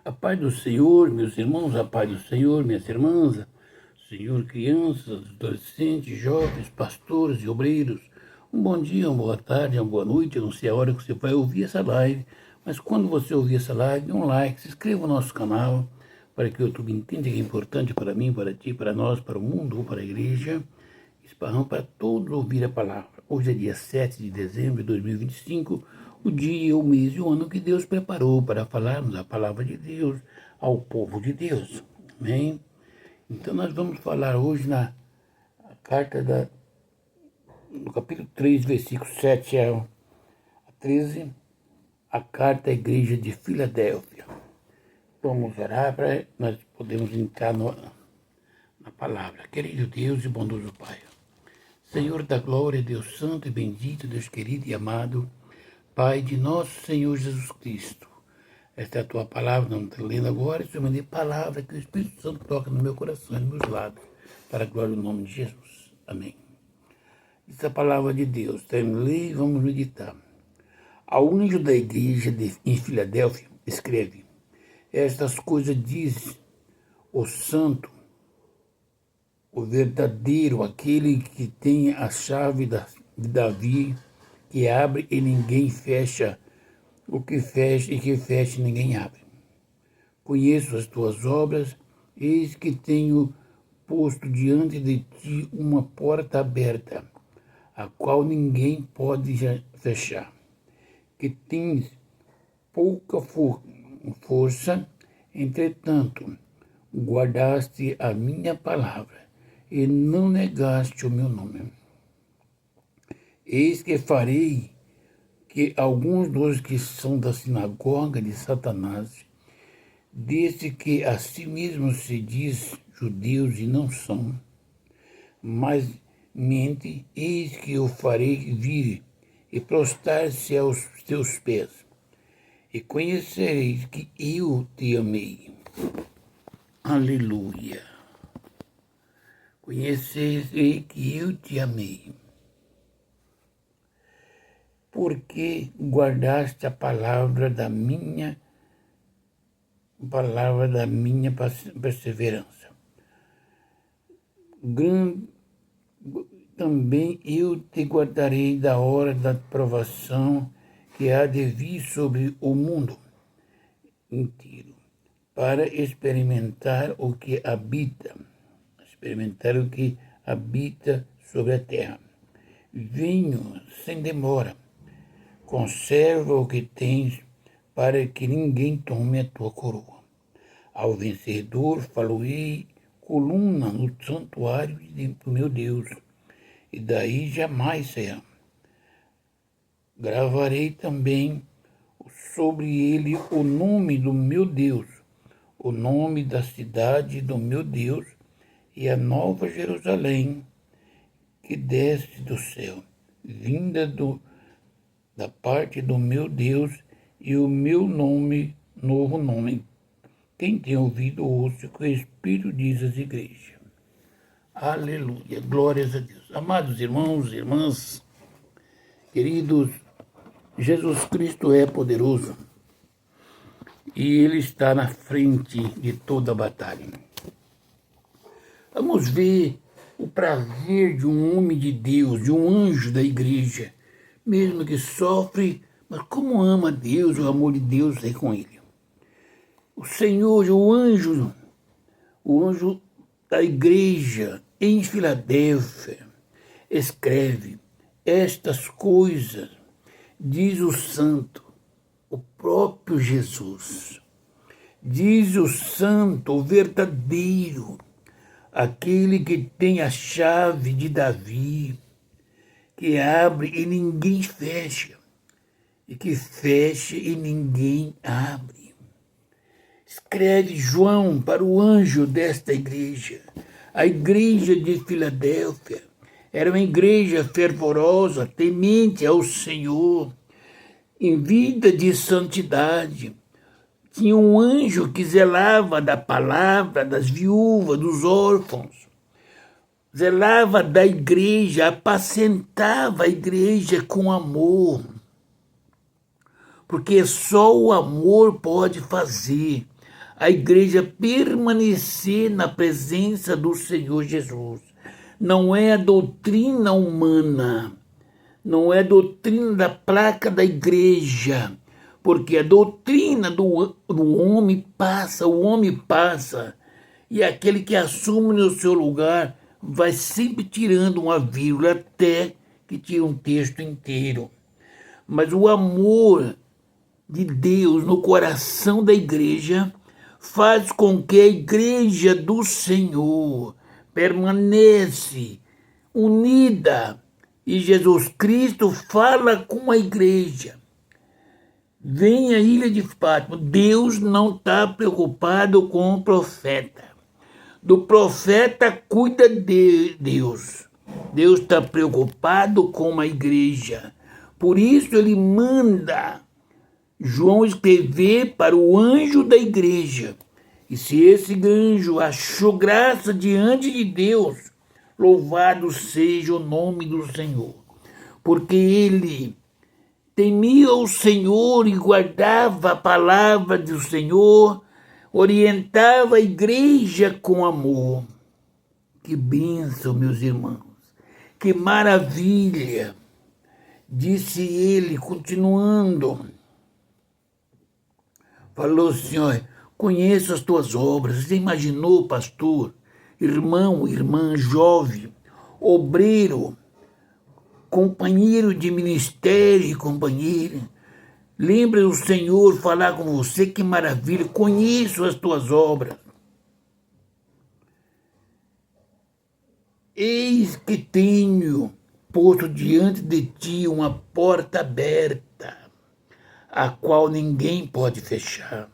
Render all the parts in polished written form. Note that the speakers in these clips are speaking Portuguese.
A paz do Senhor, meus irmãos, a paz do Senhor, minhas irmãs, Senhor, crianças, adolescentes, jovens, pastores e obreiros. Um bom dia, uma boa tarde, uma boa noite. Eu não sei a hora que você vai ouvir essa live, mas quando você ouvir essa live, dê um like, se inscreva no nosso canal, para que o YouTube entenda que é importante para mim, para ti, para nós, para o mundo, para a igreja. Esparrão para todos ouvir a palavra. Hoje é dia 7 de dezembro de 2025, o dia, o mês e o ano que Deus preparou para falarmos a palavra de Deus ao povo de Deus. Amém? Então nós vamos falar hoje na carta no capítulo 3, versículo 7 a 13, a carta à igreja de Filadélfia. Vamos orar para nós podermos entrar na palavra. Querido Deus e bondoso Pai, Senhor da glória, Deus santo e bendito, Deus querido e amado, Pai de nosso Senhor Jesus Cristo. Esta é a tua palavra, não estou lendo agora, Senhor, me dê palavra que o Espírito Santo toca no meu coração e nos meus lábios, para a glória do nome de Jesus. Amém. Essa é a palavra de Deus. Temos ler e vamos meditar. Ao anjo da igreja em Filadélfia, escreve: estas coisas diz o santo, o verdadeiro, aquele que tem a chave de Davi, que abre e ninguém fecha, o que fecha e que fecha ninguém abre. Conheço as tuas obras, eis que tenho posto diante de ti uma porta aberta, a qual ninguém pode fechar. Que tens pouca força, entretanto, guardaste a minha palavra e não negaste o meu nome. Eis que farei que alguns dos que são da sinagoga de Satanás, desse que a si mesmo se diz judeus e não são, mas mente, eis que o farei vir e prostrar-se aos teus pés, e conhecereis que eu te amei. Aleluia. Conhecereis que eu te amei, porque guardaste a palavra da minha perseverança. Também eu te guardarei da hora da provação que há de vir sobre o mundo inteiro, para experimentar o que habita sobre a terra. Venho sem demora, conserva o que tens, para que ninguém tome a tua coroa. Ao vencedor faloei coluna no santuário do meu Deus, e daí jamais sairá. Gravarei também sobre ele o nome do meu Deus, o nome da cidade do meu Deus, e a nova Jerusalém, que desce do céu, vinda da parte do meu Deus, e o meu novo nome. Quem tem ouvido, ouça o que o Espírito diz às igrejas. Aleluia, glórias a Deus. Amados irmãos e irmãs, queridos, Jesus Cristo é poderoso e Ele está na frente de toda a batalha. Vamos ver o prazer de um homem de Deus, de um anjo da igreja, mesmo que sofre, mas como ama Deus, o amor de Deus é com ele. O Senhor, o anjo da igreja em Filadélfia, escreve: estas coisas diz o santo, o próprio Jesus. Diz o santo, o verdadeiro, aquele que tem a chave de Davi, que abre e ninguém fecha, e que fecha e ninguém abre. Escreve João para o anjo desta igreja. A igreja de Filadélfia era uma igreja fervorosa, temente ao Senhor, em vida de santidade. Tinha um anjo que zelava da palavra das viúvas, dos órfãos. Zelava da igreja, apacentava a igreja com amor. Porque só o amor pode fazer a igreja permanecer na presença do Senhor Jesus. Não é a doutrina humana, não é a doutrina da placa da igreja, porque a doutrina do homem passa, e aquele que assume no seu lugar vai sempre tirando uma vírgula até que tira um texto inteiro. Mas o amor de Deus no coração da igreja faz com que a igreja do Senhor permanece unida e Jesus Cristo fala com a igreja. Vem a ilha de Fátima. Deus não está preocupado com o profeta. Do profeta cuida de Deus. Deus está preocupado com a igreja. Por isso ele manda João escrever para o anjo da igreja. E se esse anjo achou graça diante de Deus, louvado seja o nome do Senhor. Porque ele temia o Senhor e guardava a palavra do Senhor, orientava a igreja com amor. Que bênção, meus irmãos. Que maravilha. Disse ele, continuando. Falou, Senhor, conheço as tuas obras. Você imaginou, pastor, irmão, irmã, jovem, obreiro, companheiro de ministério e companheira? Lembra o Senhor falar com você, que maravilha, conheço as tuas obras. Eis que tenho posto diante de ti uma porta aberta, a qual ninguém pode fechar.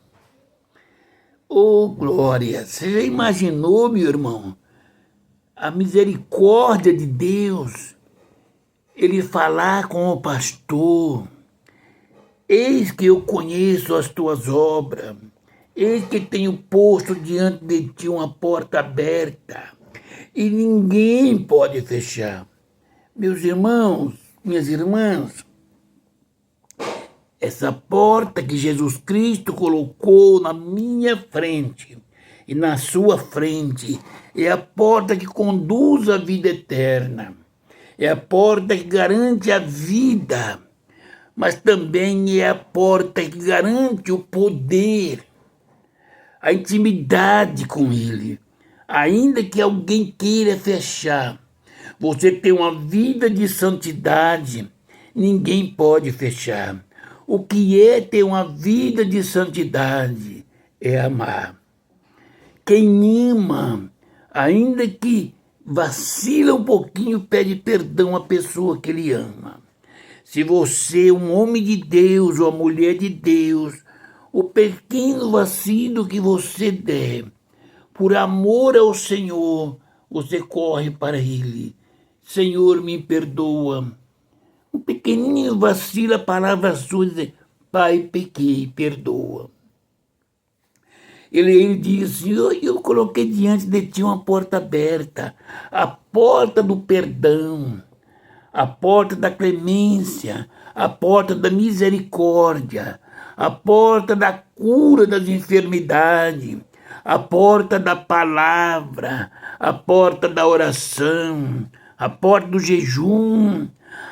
Oh, glória! Você já imaginou, meu irmão, a misericórdia de Deus, ele falar com o pastor? Eis que eu conheço as tuas obras, eis que tenho posto diante de ti uma porta aberta, e ninguém pode fechar. Meus irmãos, minhas irmãs, essa porta que Jesus Cristo colocou na minha frente e na sua frente é a porta que conduz à vida eterna. É a porta que garante a vida, mas também é a porta que garante o poder, a intimidade com Ele. Ainda que alguém queira fechar, você tem uma vida de santidade, ninguém pode fechar. O que é ter uma vida de santidade? É amar. Quem ama, ainda que vacila um pouquinho, pede perdão à pessoa que ele ama. Se você é um homem de Deus ou uma mulher de Deus, o pequeno vacilo que você der, por amor ao Senhor, você corre para Ele. Senhor, me perdoa. Um pequenininho vacilo, a palavra sua diz, Pai, pequei, perdoa. Ele diz, Senhor, eu coloquei diante de ti uma porta aberta, a porta do perdão, a porta da clemência, a porta da misericórdia, a porta da cura das enfermidades, a porta da palavra, a porta da oração, a porta do jejum,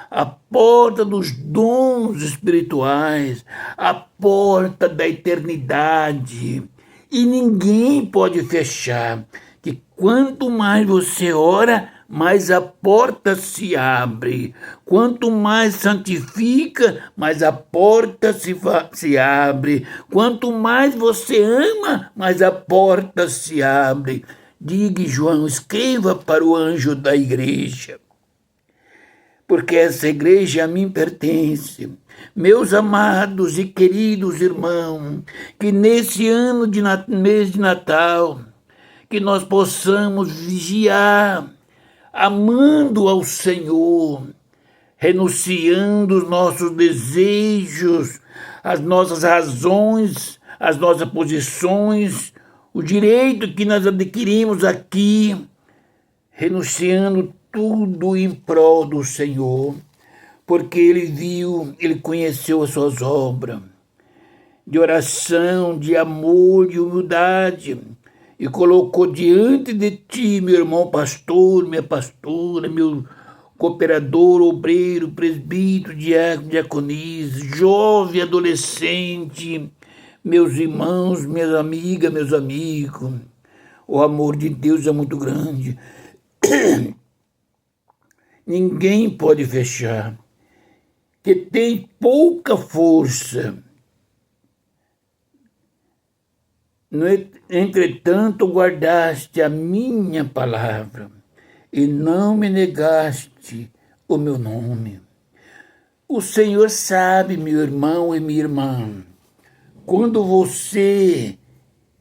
a porta dos dons espirituais, a porta da eternidade. E ninguém pode fechar, que quanto mais você ora, mais a porta se abre. Quanto mais santifica, mais a porta se abre. Quanto mais você ama, mais a porta se abre. Diga, João, escreva para o anjo da igreja, porque essa igreja a mim pertence. Meus amados e queridos irmãos, que nesse ano de mês de Natal, que nós possamos vigiar, amando ao Senhor, renunciando os nossos desejos, as nossas razões, as nossas posições, o direito que nós adquirimos aqui, renunciando tudo em prol do Senhor, porque Ele viu, Ele conheceu as suas obras. de oração, de amor, de humildade, e colocou diante de ti, meu irmão pastor, minha pastora, meu cooperador, obreiro, presbítero, diácono, diaconisa, jovem, adolescente, meus irmãos, minhas amigas, meus amigos. O amor de Deus é muito grande. Ninguém pode fechar, que tem pouca força. Entretanto, guardaste a minha palavra e não me negaste o meu nome. O Senhor sabe, meu irmão e minha irmã, quando você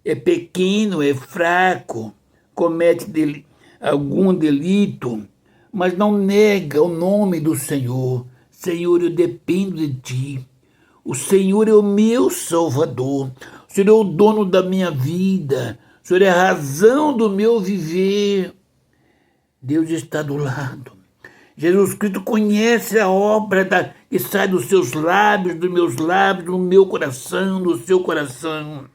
é pequeno, é fraco, comete algum delito, mas não nega o nome do Senhor. Senhor, eu dependo de ti. O Senhor é o meu Salvador. O Senhor é o dono da minha vida. O Senhor é a razão do meu viver. Deus está do lado. Jesus Cristo conhece a obra que sai dos seus lábios, dos meus lábios, do meu coração, do seu coração.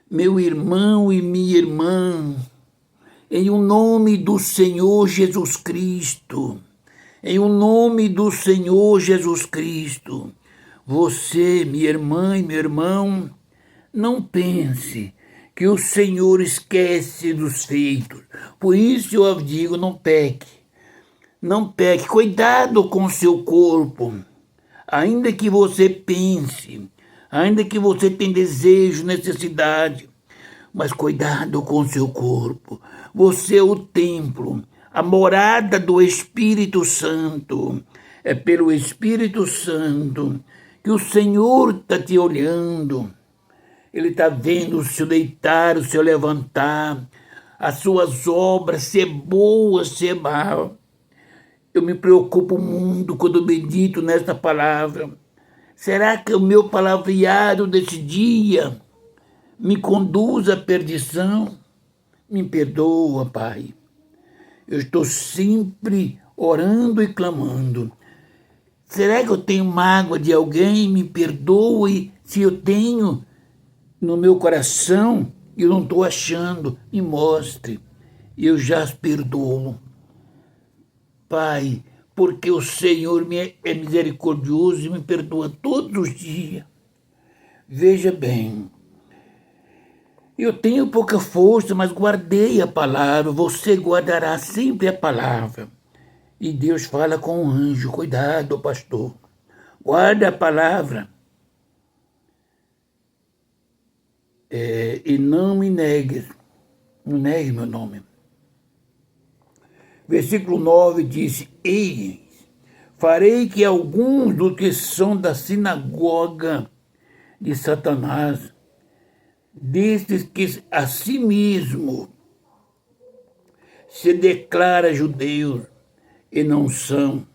Meu irmão e minha irmã, em o nome do Senhor Jesus Cristo, em o nome do Senhor Jesus Cristo, você, minha irmã e meu irmão, não pense que o Senhor esquece dos feitos. Por isso eu digo, não peque. Não peque, cuidado com o seu corpo. Ainda que você pense, ainda que você tenha desejo, necessidade, mas cuidado com o seu corpo. Você é o templo, a morada do Espírito Santo. É pelo Espírito Santo que o Senhor está te olhando. Ele está vendo o seu deitar, o seu levantar, as suas obras, se é boa, se é mal. Eu me preocupo muito quando medito nesta palavra. Será que o meu palavreado desse dia me conduz à perdição? Me perdoa, Pai. Eu estou sempre orando e clamando. Será que eu tenho mágoa de alguém? Me perdoe. Se eu tenho no meu coração, eu não estou achando. Me mostre. Eu já as perdoo. Pai, porque o Senhor é misericordioso e me perdoa todos os dias. Veja bem, eu tenho pouca força, mas guardei a palavra. Você guardará sempre a palavra. E Deus fala com o anjo, cuidado, pastor. Guarda a palavra. E não me negues. Não negue meu nome. Versículo 9 diz, eis, farei que alguns dos que são da sinagoga de Satanás, destes que a si mesmo se declara judeus e não são,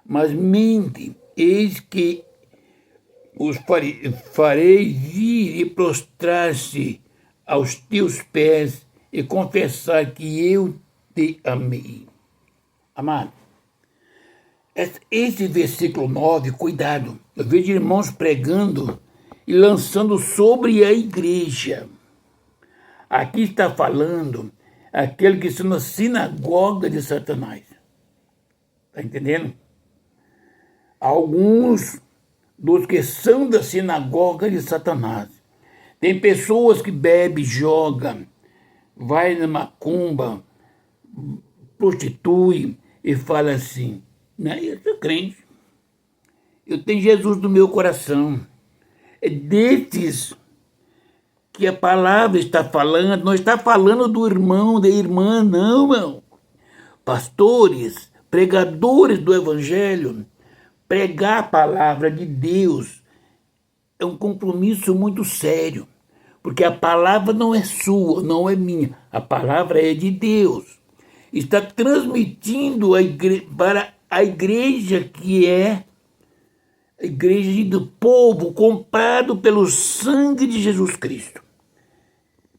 mas mentem, eis que os farei vir e prostrar-se aos teus pés e confessar que eu te amei. Amado, esse versículo 9, cuidado, eu vejo irmãos pregando e lançando sobre a igreja. Aqui está falando aquele que está na sinagoga de Satanás. Está entendendo? Alguns dos que são da sinagoga de Satanás. Tem pessoas que bebem, jogam, vai na macumba, prostitui e fala assim, né? Eu sou crente, eu tenho Jesus no meu coração. É desses que a palavra está falando, não está falando do irmão, da irmã, não, irmão. Pastores, pregadores do evangelho, pregar a palavra de Deus é um compromisso muito sério, porque a palavra não é sua, não é minha, a palavra é de Deus. Está transmitindo para a igreja que é a igreja do povo comprado pelo sangue de Jesus Cristo.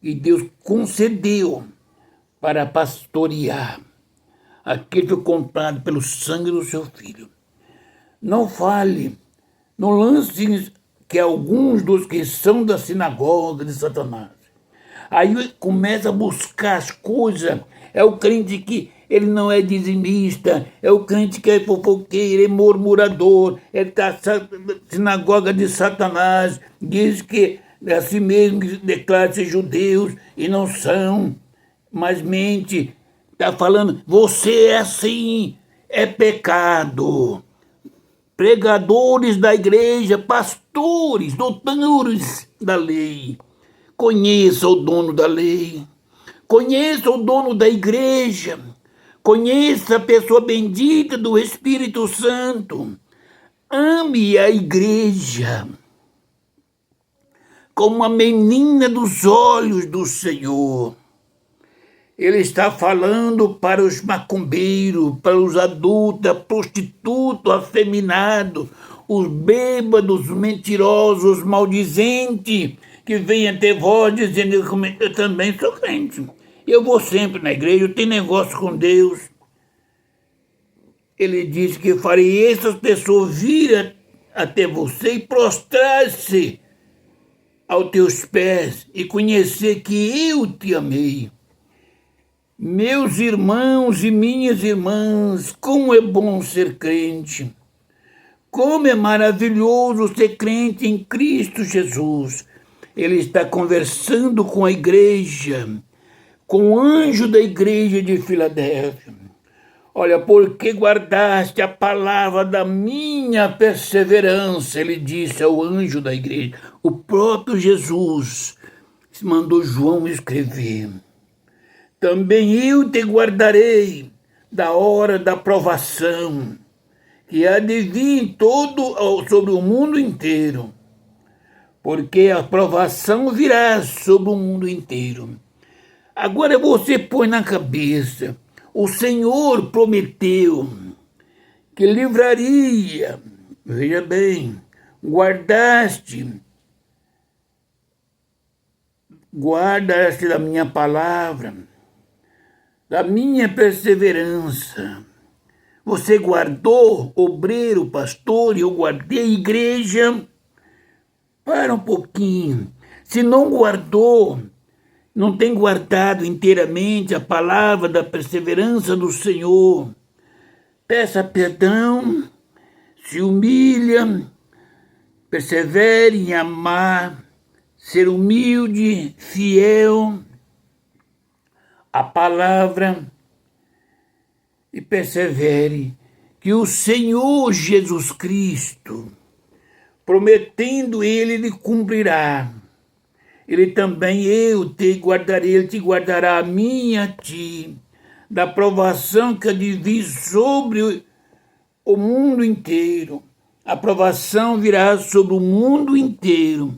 E Deus concedeu para pastorear aquele que foi comprado pelo sangue do seu Filho. Não fale Não lance que alguns dos que são da sinagoga de Satanás. Aí começa a buscar as coisas. É o crente que ele não é dizimista, é o crente que é fofoqueiro, é murmurador, é da sinagoga de Satanás, diz que é assim mesmo que declara-se judeus e não são, mas mente, está falando, você é assim, é pecado. Pregadores da igreja, pastores, doutores da lei, conheça o dono da lei, conheça o dono da igreja, conheça a pessoa bendita do Espírito Santo, ame a igreja como a menina dos olhos do Senhor. Ele está falando para os macumbeiros, para os adultos, prostitutos, afeminados, os bêbados, mentirosos, maldizentes, que vêm até vós dizendo, eu também sou crente. Eu vou sempre na igreja, eu tenho negócio com Deus. Ele disse que farei essas pessoas vir até você e prostrar-se aos teus pés e conhecer que eu te amei. Meus irmãos e minhas irmãs, como é bom ser crente. Como é maravilhoso ser crente em Cristo Jesus. Ele está conversando com a igreja, com o anjo da igreja de Filadélfia. Olha, porque guardaste a palavra da minha perseverança, ele disse ao anjo da igreja. O próprio Jesus mandou João escrever. Também eu te guardarei da hora da provação, que há de vir sobre o mundo inteiro, porque a provação virá sobre o mundo inteiro. Agora você põe na cabeça, o Senhor prometeu que livraria, veja bem, guardaste da minha palavra, da minha perseverança. Você guardou, obreiro, pastor, e eu guardei, igreja. Para um pouquinho. Se não guardou, não tem guardado inteiramente a palavra da perseverança do Senhor, peça perdão, se humilha, persevere em amar, ser humilde, fiel à palavra e persevere que o Senhor Jesus Cristo, prometendo ele cumprirá. Ele também, eu te guardarei, ele te guardará a mim e a ti, da provação que há de vir sobre o mundo inteiro. A provação virá sobre o mundo inteiro.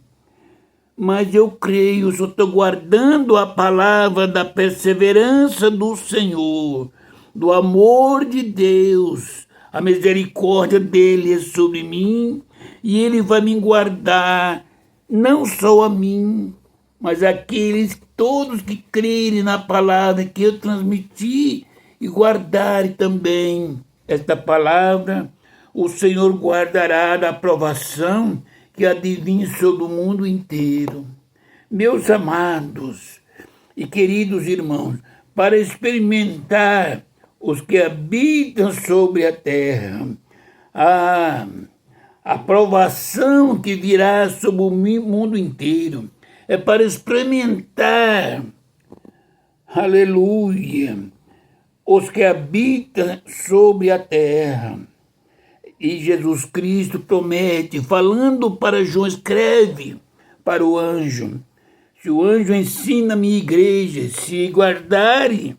Mas eu creio, eu estou guardando a palavra da perseverança do Senhor, do amor de Deus, a misericórdia dele é sobre mim, e ele vai me guardar, não só a mim, mas aqueles todos que crerem na palavra que eu transmiti e guardarem também esta palavra, o Senhor guardará da provação que há de vir sobre o mundo inteiro. Meus amados e queridos irmãos, para experimentar os que habitam sobre a terra, a provação que virá sobre o mundo inteiro, é para experimentar, aleluia, os que habitam sobre a terra. E Jesus Cristo promete, falando para João, escreve para o anjo, se o anjo ensina a minha igreja, se guardarem,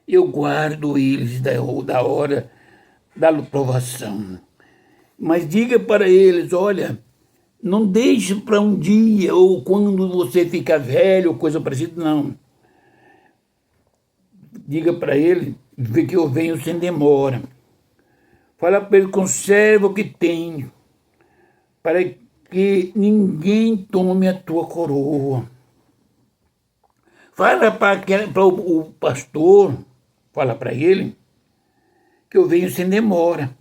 eu guardo eles da hora da provação. Mas diga para eles, olha, não deixe para um dia ou quando você ficar velho ou coisa parecida, não. Diga para ele que eu venho sem demora. Fala para ele, conserva o que tenho, para que ninguém tome a tua coroa. Fala para o pastor, fala para ele, que eu venho sem demora,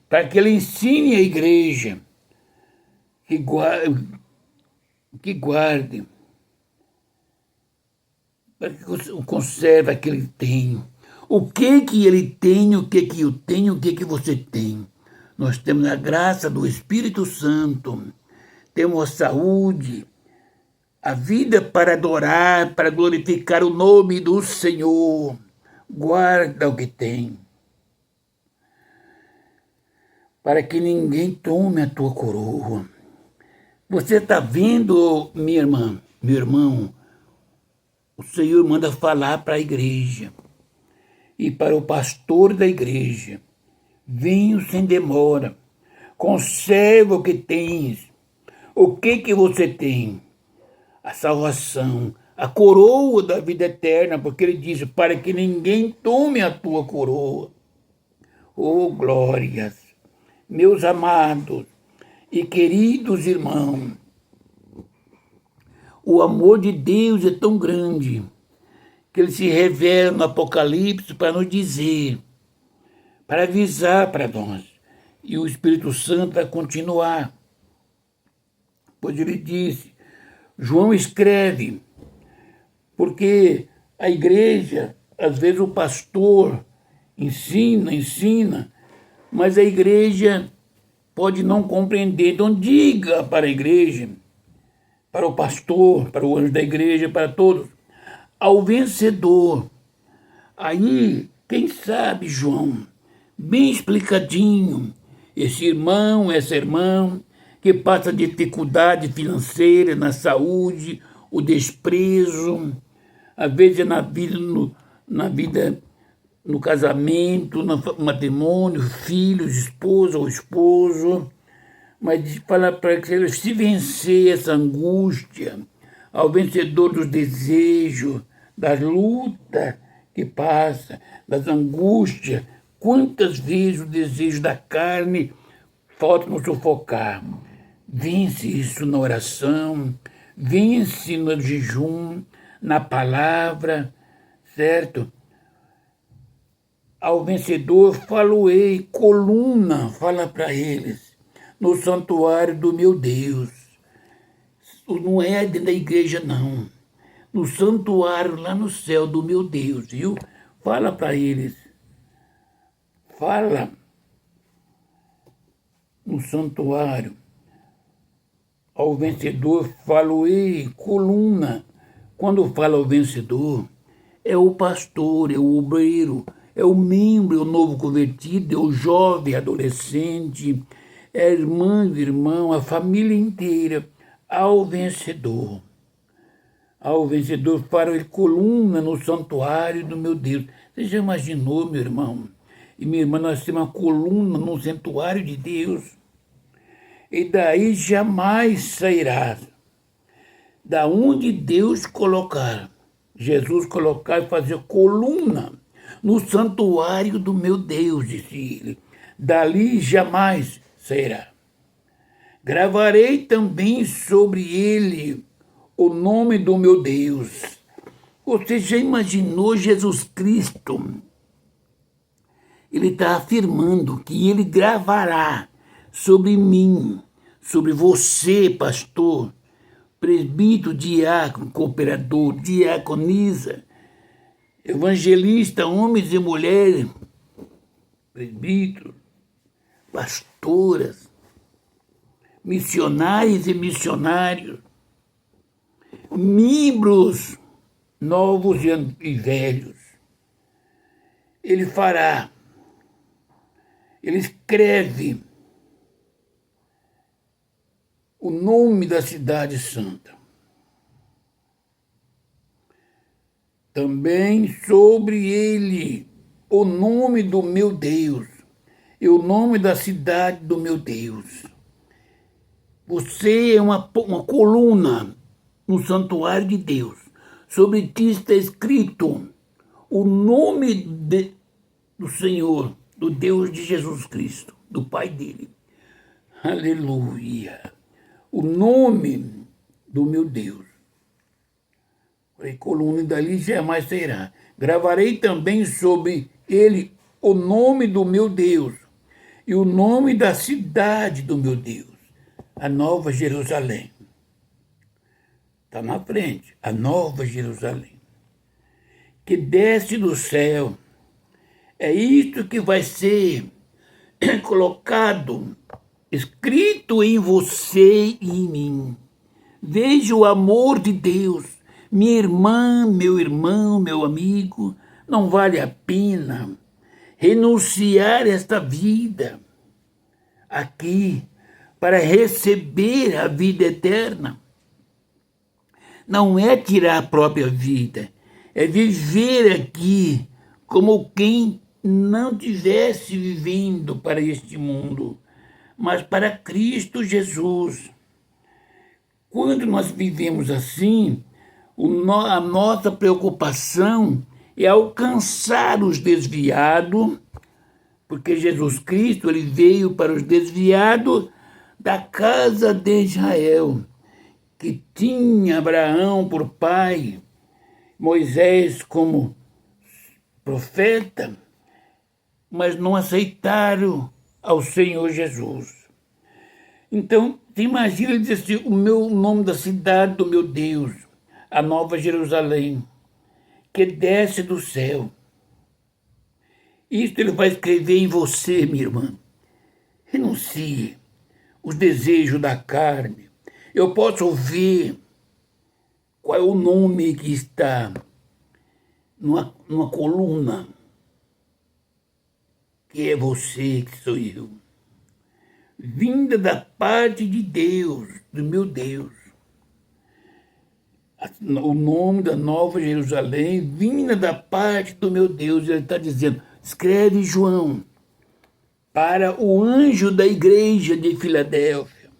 para que ele ensine a igreja, que guarde, para que conserve aquilo que ele tem. O que ele tem, o que eu tenho, o que você tem. Nós temos a graça do Espírito Santo, temos a saúde, a vida para adorar, para glorificar o nome do Senhor. Guarda o que tem, para que ninguém tome a tua coroa. Você está vendo, minha irmã, meu irmão, o Senhor manda falar para a igreja e para o pastor da igreja. Venho sem demora, conserva o que tens. O que você tem? A salvação, a coroa da vida eterna, porque ele diz, para que ninguém tome a tua coroa. Oh, glórias! Meus amados e queridos irmãos, o amor de Deus é tão grande que ele se revela no Apocalipse para nos dizer, para avisar para nós. E o Espírito Santo vai continuar. Pois ele disse, João escreve, porque a igreja, às vezes o pastor ensina, mas a igreja pode não compreender. Então diga para a igreja, para o pastor, para o anjo da igreja, para todos, ao vencedor. Aí, quem sabe, João, bem explicadinho, esse irmão, essa irmã, que passa dificuldade financeira, na saúde, o desprezo, às vezes na vida, no casamento, no matrimônio, filhos, esposa ou esposo, mas fala para que ele se vencer essa angústia, ao vencedor dos desejos, das lutas que passa, das angústias. Quantas vezes o desejo da carne falta nos sufocar? Vence isso na oração, vence no jejum, na palavra, certo? Ao vencedor falo-ei, coluna, fala para eles, no santuário do meu Deus. Não é dentro da igreja, não. No santuário lá no céu do meu Deus, viu? Fala para eles. Fala no santuário. Ao vencedor falo-ei, coluna. Quando fala ao vencedor, é o pastor, é o obreiro, é o membro, é o novo convertido, é o jovem, adolescente, é a irmã, o irmão, a família inteira, ao vencedor. Ao vencedor falo-ei, coluna no santuário do meu Deus. Você já imaginou, meu irmão? E minha irmã, nós temos uma coluna no santuário de Deus. E daí jamais sairá. Da onde Deus colocar, Jesus colocar e fazer coluna no santuário do meu Deus, disse ele. Dali jamais sairá. Gravarei também sobre ele o nome do meu Deus. Você já imaginou Jesus Cristo? Ele está afirmando que ele gravará sobre mim, sobre você, pastor, presbítero, diácono, cooperador, diaconisa, evangelista, homens e mulheres, presbíteros, pastoras, missionários e missionários, membros novos e velhos. Ele fará, ele escreve o nome da cidade santa. Também sobre ele o nome do meu Deus e o nome da cidade do meu Deus. Você é uma coluna no santuário de Deus. Sobre ti está escrito o nome do Senhor, do Deus de Jesus Cristo, do Pai dele. Aleluia. O nome do meu Deus. A coluna dali jamais será. Gravarei também sobre ele o nome do meu Deus e o nome da cidade do meu Deus. a Nova Jerusalém. Está na frente, a Nova Jerusalém, que desce do céu. É isto que vai ser colocado, escrito em você e em mim. Veja o amor de Deus. Minha irmã, meu irmão, meu amigo, não vale a pena renunciar esta vida aqui para receber a vida eterna. Não é tirar a própria vida, é viver aqui como quem não tivesse vivendo para este mundo, mas para Cristo Jesus. Quando nós vivemos assim, a nossa preocupação é alcançar os desviados, porque Jesus Cristo ele veio para os desviados da casa de Israel, que tinha Abraão por pai, Moisés como profeta, mas não aceitaram ao Senhor Jesus. Então, você imagina ele dizer assim, o nome da cidade do meu Deus, a Nova Jerusalém, que desce do céu. Isto ele vai escrever em você, minha irmã. Renuncie os desejos da carne. Eu posso ver qual é o nome que está numa coluna, que é você, que sou eu. Vinda da parte de Deus, do meu Deus. O nome da Nova Jerusalém, vinda da parte do meu Deus. Ele está dizendo, escreve João, para o anjo da igreja de Filadélfia.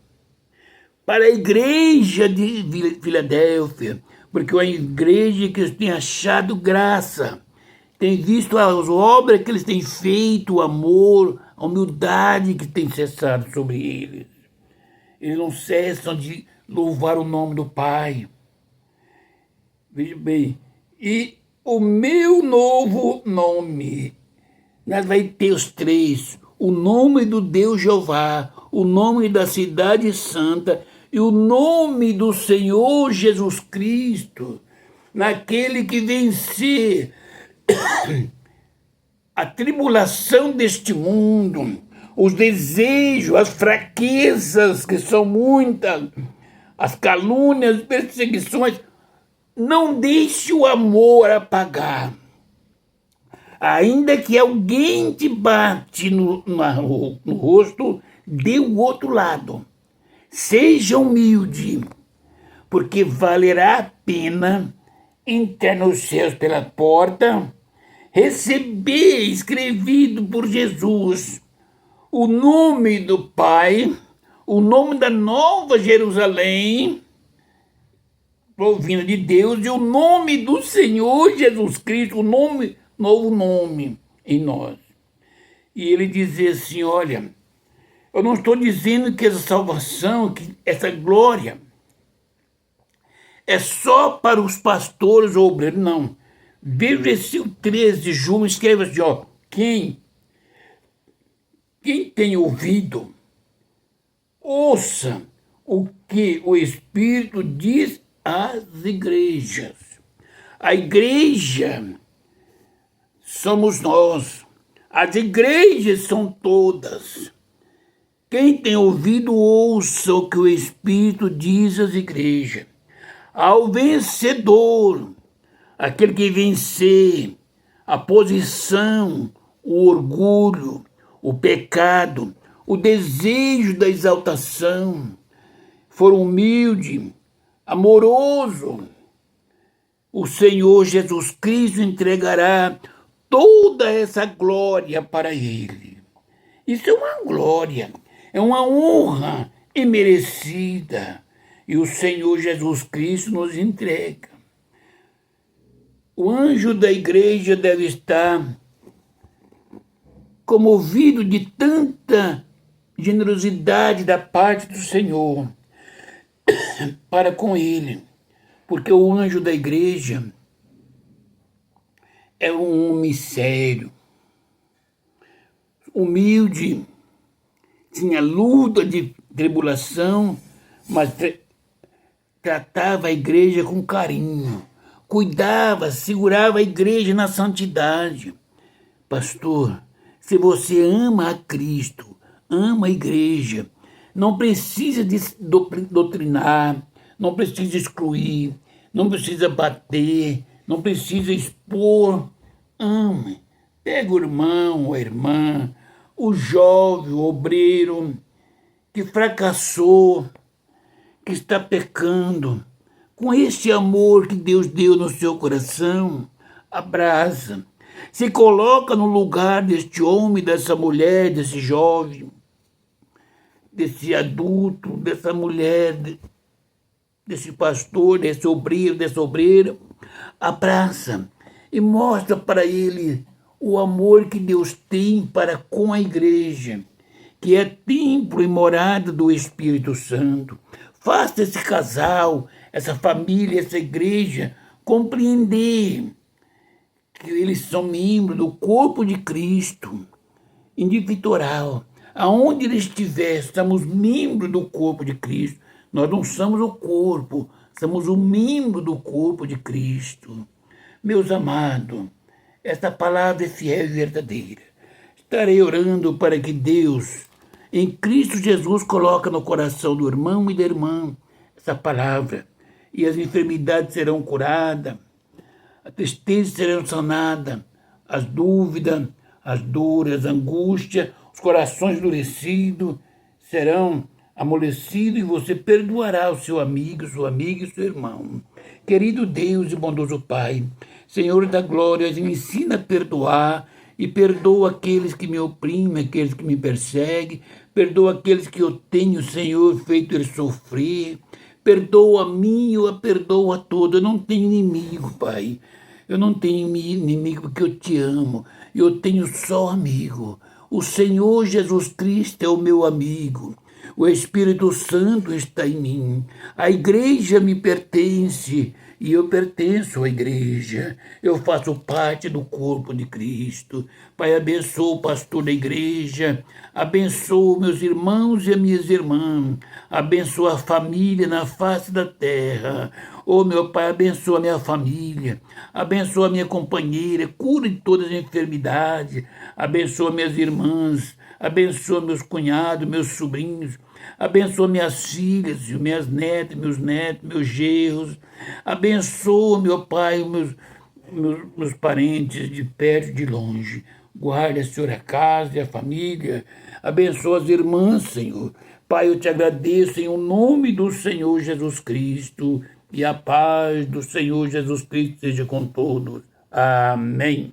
Para a igreja de Filadélfia, porque é uma igreja que tem achado graça, tem visto as obras que eles têm feito, o amor, a humildade que tem cessado sobre eles. Eles não cessam de louvar o nome do Pai. Veja bem, e o meu novo nome, nós vai ter os três, o nome do Deus Jeová, o nome da cidade santa e o nome do Senhor Jesus Cristo, naquele que vencer a tribulação deste mundo, os desejos, as fraquezas, que são muitas, as calúnias, as perseguições. Não deixe o amor apagar. Ainda que alguém te bate no rosto, dê o outro lado. Seja humilde, porque valerá a pena entrar nos céus pela porta, receber escrevido por Jesus o nome do Pai, o nome da Nova Jerusalém, provinda de Deus, e o nome do Senhor Jesus Cristo, o nome, novo nome em nós. E ele dizia assim, olha, eu não estou dizendo que essa salvação, que essa glória é só para os pastores ou obreiros, não. Versículo 13 de João escreve assim, ó, quem tem ouvido, ouça o que o Espírito diz às igrejas. A igreja somos nós. As igrejas são todas. Quem tem ouvido, ouça o que o Espírito diz às igrejas. Ao vencedor, aquele que vencer a posição, o orgulho, o pecado, o desejo da exaltação, for humilde, amoroso, o Senhor Jesus Cristo entregará toda essa glória para ele. Isso é uma glória, é uma honra imerecida. E o Senhor Jesus Cristo nos entrega. O anjo da igreja deve estar comovido de tanta generosidade da parte do Senhor para com ele, porque o anjo da igreja é um homem sério, humilde, tinha luta de tribulação, mas tratava a igreja com carinho, cuidava, segurava a igreja na santidade. Pastor, se você ama a Cristo, ama a igreja, não precisa doutrinar, não precisa excluir, não precisa bater, não precisa expor. Ame. Pega o irmão, a irmã, o jovem, o obreiro que fracassou, que está pecando. Com esse amor que Deus deu no seu coração, abraça. Se coloca no lugar deste homem, dessa mulher, desse jovem, desse adulto, dessa mulher, desse pastor, desse obreiro, dessa obreira. Abraça e mostra para ele o amor que Deus tem para com a igreja, que é templo e morada do Espírito Santo. Faça esse casal, essa família, essa igreja compreender que eles são membros do corpo de Cristo, individual. Aonde ele estiver, estamos membros do corpo de Cristo. Nós não somos o corpo, somos o membro do corpo de Cristo. Meus amados, esta palavra é fiel e verdadeira. Estarei orando para que Deus, em Cristo Jesus, coloque no coração do irmão e da irmã essa palavra, e as enfermidades serão curadas, a tristeza será sanada, as dúvidas, as dores, a angústia, os corações endurecidos serão amolecidos e você perdoará o seu amigo, sua amiga e seu irmão. Querido Deus e bondoso Pai, Senhor da glória, me ensina a perdoar e perdoa aqueles que me oprimem, aqueles que me perseguem, perdoa aqueles que eu tenho, Senhor, feito ele sofrer. Perdoa a mim, eu a perdoo a todos. Eu não tenho inimigo, Pai. Eu não tenho inimigo porque eu te amo. Eu tenho só amigo. O Senhor Jesus Cristo é o meu amigo. O Espírito Santo está em mim. A igreja me pertence e eu pertenço à igreja. Eu faço parte do corpo de Cristo. Pai, abençoa o pastor da igreja. Abençoa meus irmãos e as minhas irmãs. Abençoa a família na face da terra. Oh, meu Pai, abençoa a minha família. Abençoa a minha companheira. Cura de todas as enfermidades. Abençoa minhas irmãs. Abençoa meus cunhados, meus sobrinhos. Abençoa minhas filhas, minhas netas, meus netos, meus genros. Abençoa, meu Pai, meus parentes de perto e de longe. Guarda, Senhor, a casa e a família. Abençoa as irmãs, Senhor. Pai, eu te agradeço em nome do Senhor Jesus Cristo. E a paz do Senhor Jesus Cristo seja com todos. Amém.